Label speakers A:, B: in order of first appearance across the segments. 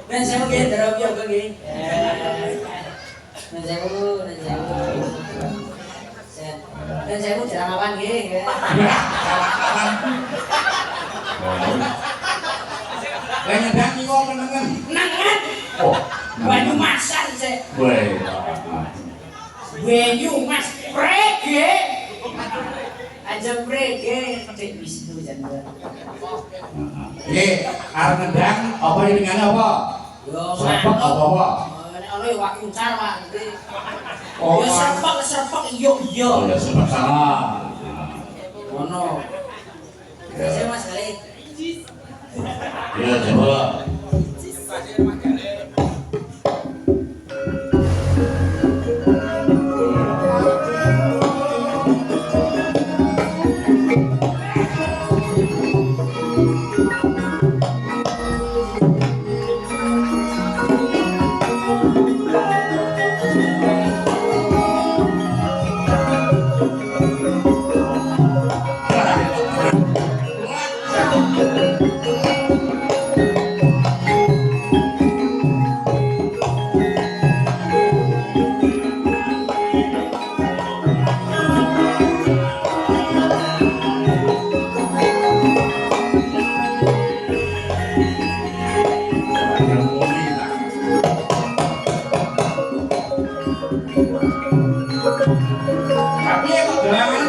A: Dan saya mungkin terus ya begini. Dan saya mau, dan saya mau jarang apaan gini.
B: Lainnya daki kok menengan.
A: Nangan.
B: Oh,
A: Banyu masan saya.
B: Weh.
A: Banyu mas brege. Aja brege. Cek Wisnu jangan.
B: Oke, arep ngendang apa ini ngene apa?
A: Yo,
B: Serpek apa?
A: Ono yo wak kuncar Pak.
B: Oh,
A: Yo serpek yo yo.
B: Oh, ya sebab salah.
A: Ono. Saya Mas kali.
B: Ya, coba. Tapi ya kok gelangan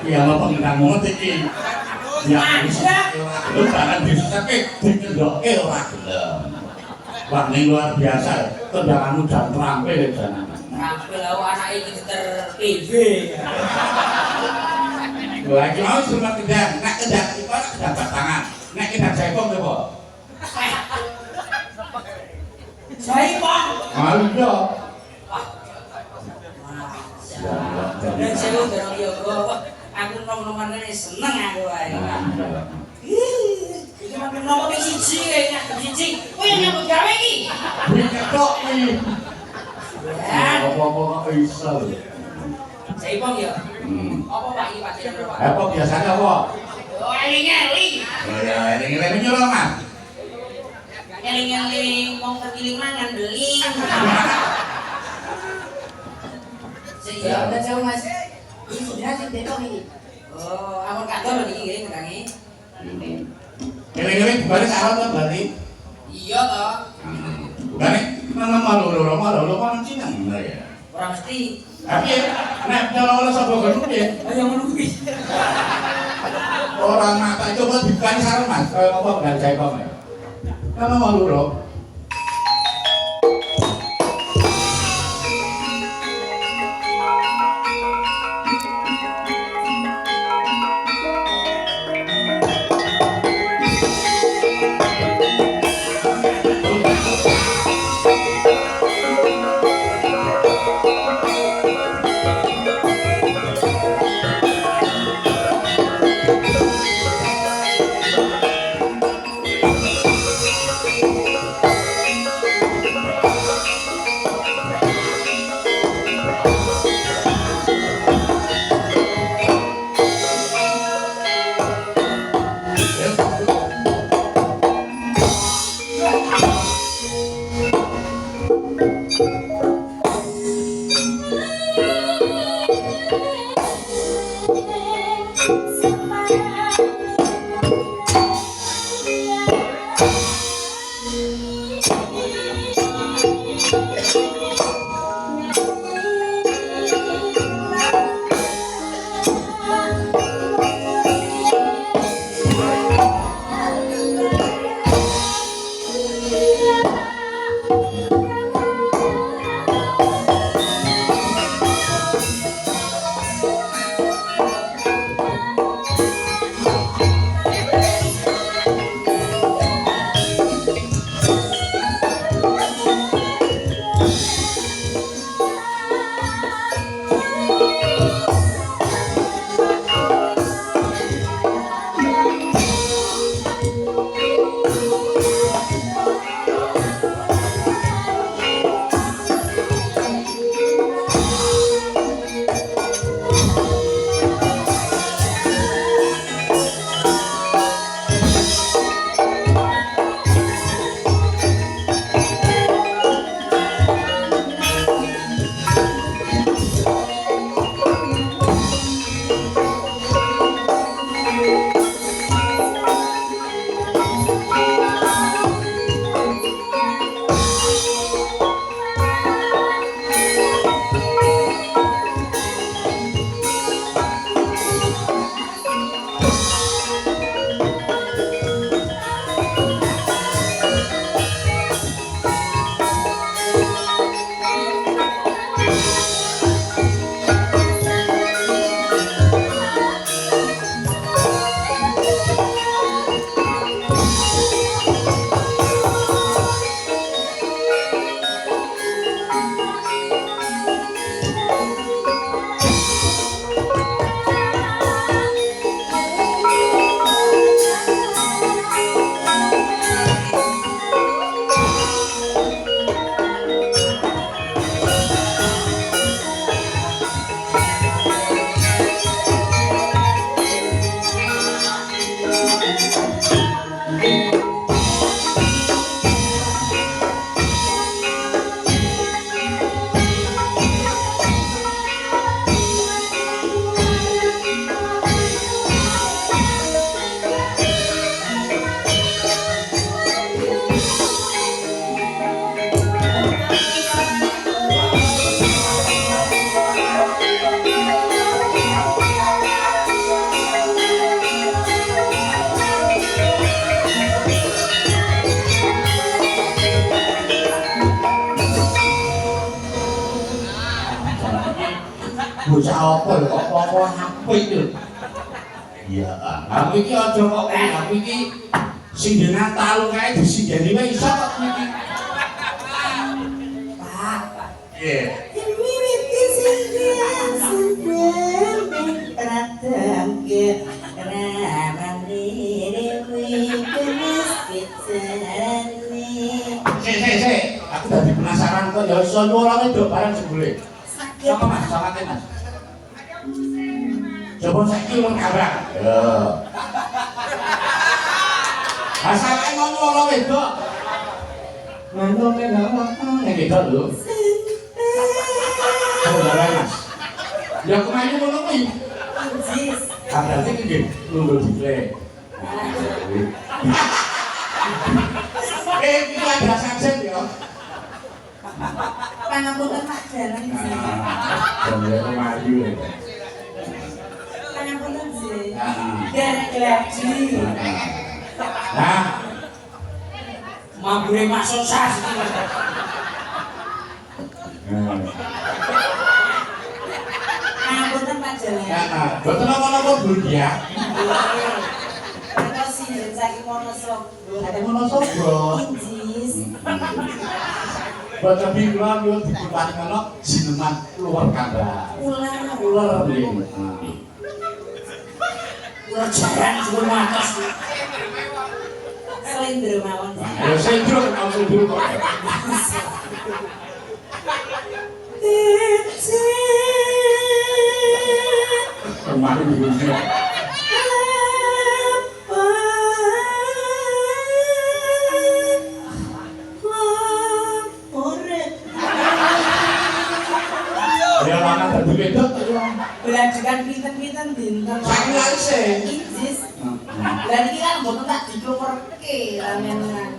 B: ya lo pengendang banget iki. Ya lu jangan disesake dikendoke ora gelem. Wah ning luar biasa. Tendanganmu jam terampil jangan.
A: Terampil aku anak iki ter-TV.
B: Lagi mau suruh kendang, nek kendang iki kok kendang batangan. Nek kendang jaipong lho kok.
A: Jaipong.
B: Ah iya.
A: Dan saya udah yoga, aku nom-noman ini seneng aku aja. Ini makin nomor siji kayaknya siji. Oh yang nyambut gawe ki?
B: Wih ketok nih. Apa-apa kok iso.
A: Jaipong ya. Apa Pak iki pancen berapa?
B: Apa biasanya apa?
A: Oh eling-eling.
B: Oh ya eling-eling nyolong Mas.
A: Eling-eling wong kepiling mangan beling. Iya, udah jauh Mas. Ini sudah sih Jaipong ini. Oh, amun kadol lho iki ngendangi.
B: Eling-eling balik arah to balik.
A: Iya toh.
B: Balik nang malu-malu kan Cina ya.
A: Ora mesti.
B: Tapi nek nyolong sapa gedung ya.
A: Ayo ngono kuwi.
B: Orang mata itu buat dibukani sarung Mas. Kayak apa enggak Jaipong ya. Kan malu lho. bocah apa lho kok apa apik lho. Iya, aku iki aja kok aku iki sing dina talu kae disinggeni wae iso kok iki.
A: Pak.
B: Iya.
A: Mimiti singgian sendiri ratangke ramani dewi kenis picerani.
B: Sik. Aku dadi penasaran kok ya iso nyuwara wedok bareng jebule.
A: Sakit.
B: Sama Mas, sangate Mas. Coba saiki wong kabrak. Ya. Asale mau nyuwara wedok. Ngono nek wedok lho. Saudara Mas. Ya kemarin ngono kuwi.
A: Jis.
B: Berarti iki lungguh dikle. Iki ada saksen ya.
A: Pangapunten Pak jalan sih.
B: Jare maju.
A: Pangapunten sih.
B: Nah.
A: Derek lagi.
B: Nah,
A: Mabure masuk sas iki. Pangapunten Pak jalan.
B: nah, boten apa-apa Bu ya.
A: Kita sinten saking Wonosobo.
B: Saking Wonosobo.
A: Jis.
B: Baca bilang yo dibuat ngono jineman luar kandang. Ular nggih.
A: Ular jaran suwun matos. Slendro mawon.
B: Ya sendro kok sendro kok. Kemarin juga. Ya mana tadi wedok ya.
A: Belajaran pinten-pinten dinten.
B: Saking larise.
A: Injis. Lah iki kan mboten tak dikloperke ramenan.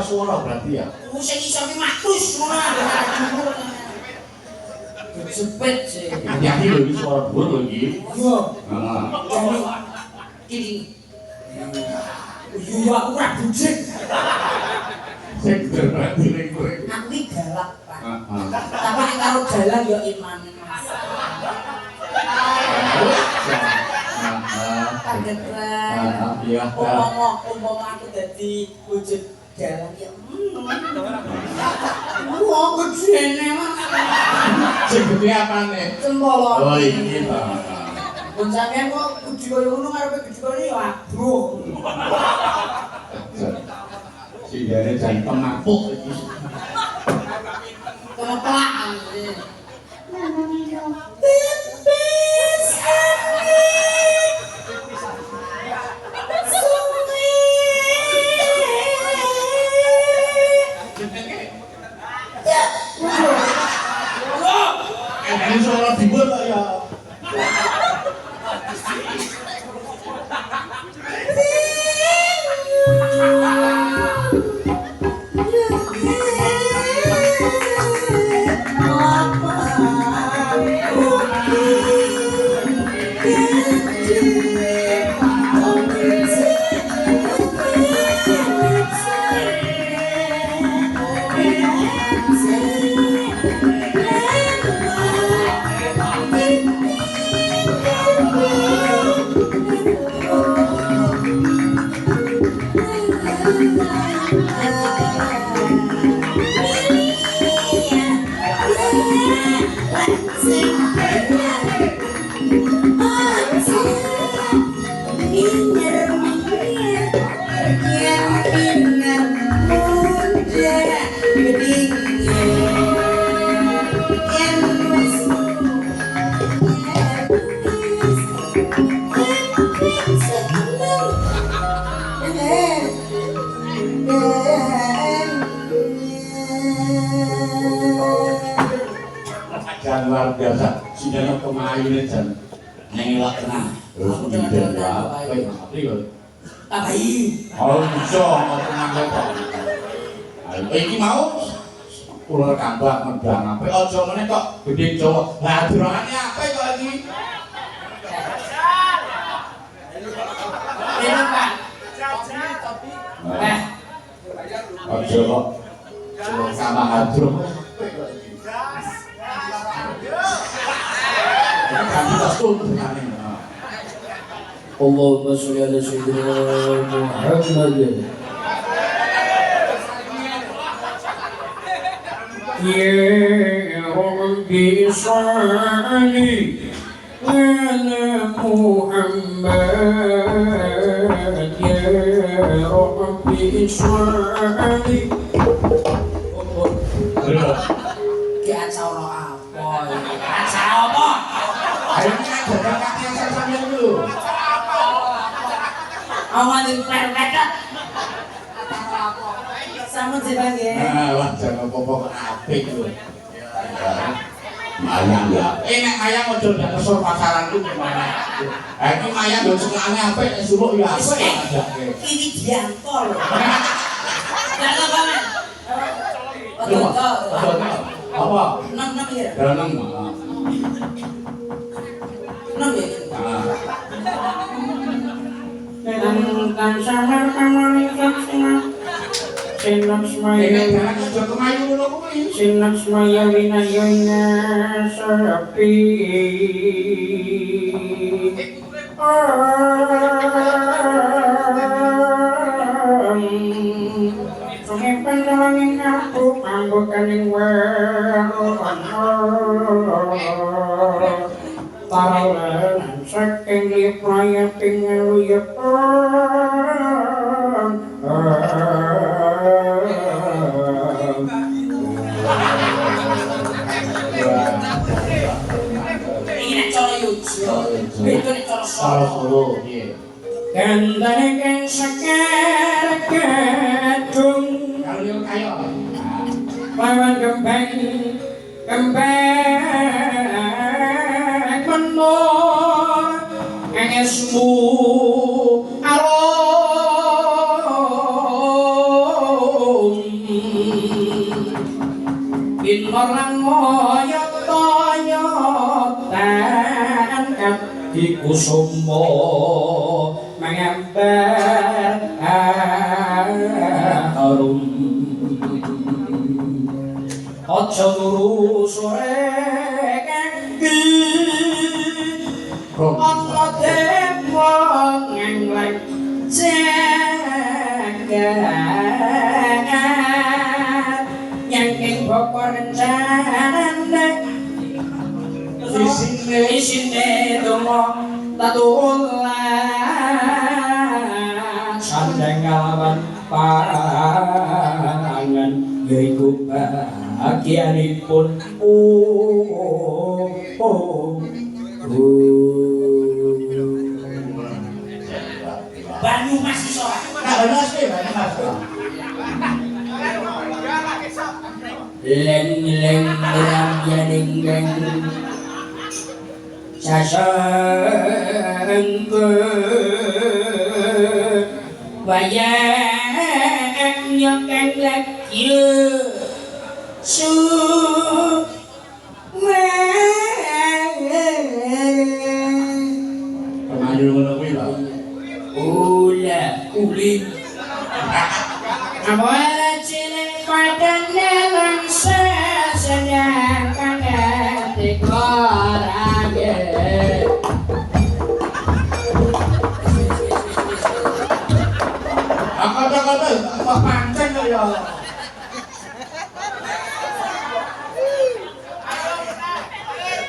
B: Suara berarti ya.
A: Sing iso ki matus ngono. Cepet sih.
B: Hati-hati lho iki suara dhuwur lho iki.
A: Iya.
B: Heeh.
A: Iki. Iya aku ora bujik.
B: Sing berarti ning kowe.
A: Aku iki galak, Pak.
B: Heeh.
A: Tapi nek karo dalan ya iman. Kaget lah.
B: Iya.
A: Umpama aku dadi wujud jalan ya. Wah, gedene Mas.
B: Sing gede apane?
A: Cempolone.
B: Oh iki to.
A: Pun sampean kok gede koyo ngono ngarepe gede koyo ya abruh.
B: Sigare jan pemapuk iki.
A: Kemeplak.
B: Ini suara dibuat tak ya? Luar biasa, sidangnya pemainnya jan ngelak tenang. Terus kemudian apa ya?
A: Tabai.
B: Oh bisa, mau tenang kok. Iki mau ular kambak mendang apa? Ojo meneh kok gede Jawa. Lah durangane apa kok iki?
A: Ini Pak.
B: Ojo kok. Sama hadrum.
C: Allahumma sholli ala sayyidina Muhammad. Ya Rabbi sholli ala Muhammad. Ya Rabbi sholli.
A: Ki acara apa? Acara apa?
B: Ayo kita dadak kaki sampeyan dulu.
A: Awanin perlekat. Sama jeneng ya.
B: Wah, jangan apa-apa kok apik lho. Mayang ya. Nek mayang ojo ndak kesel pasaran ku gimana. Iki mayang yo senengane apik nek suluk ya apik ajake.
A: Ini diantol. Enggak apa, Mas.
B: Apa?
A: 6 ya.
B: Dalam.
A: 6 ya.
C: Tentang samar kamaring saksima Sinak semaya Sinak semaya winayanya sepi Sungai pandalangin aku Ambukaning weruan Taralan saking lipraya pingaluyap
A: Ini cara yujo. Itu nih cara solo.
C: Kandane kang sakar kadung
B: Kalau kayo
C: lawan gembeng menor angesmu arom binor lan moyotoyotan kati kusuma mengembar harum Ojo turu sore kaki Ono demong ngenglek jagat Nyangking boko rencanane Isine dongo tatulan Sandeng ngalawan pangan Yaiku bahagianipun
A: Banyu masih soal.
C: Leng ramyaning leng sasangke bayang nyokeng lagi
B: Pemayu ngono kuwi lho.
C: Uli Amwala cilik padane langsa sedangkan hati korage
B: Kata-kata apa pancen kok ya.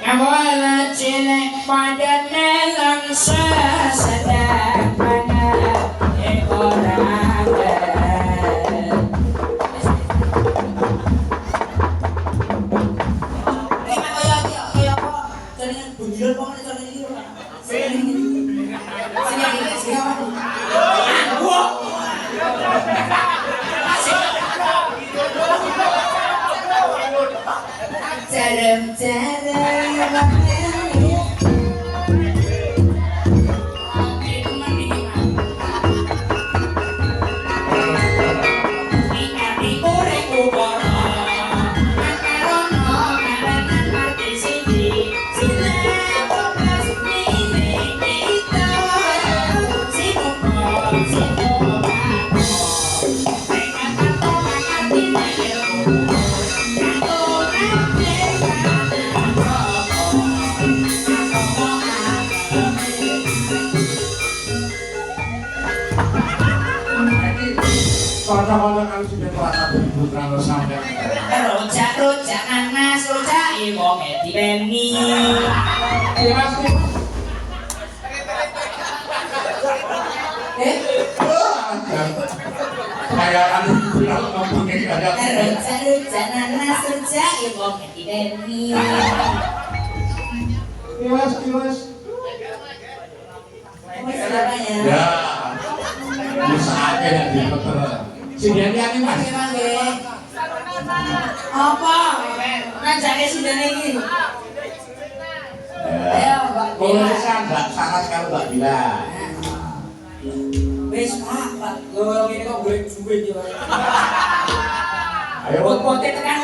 C: Amwala cilik padane langsa sedangkan hati korage
B: Kata-kata kan sudah kelakar putra sampai.
A: Rojak nanas, rojak wong edileni.
B: Kayak anu bilang ngomong kayak
A: Rojak nanas, rojak wong edileni.
B: Kiwas. Ya. Bisa aja ya di dokter. Sidane Mas.
A: Apa? Kan jane sidane iki. Ayo, Mbak.
B: Kalau saya enggak sangat kalau Mbak Bila.
A: Wis apa? Lho, ini kok golek duit yo.
B: Ayo.
A: Bot-bote tekan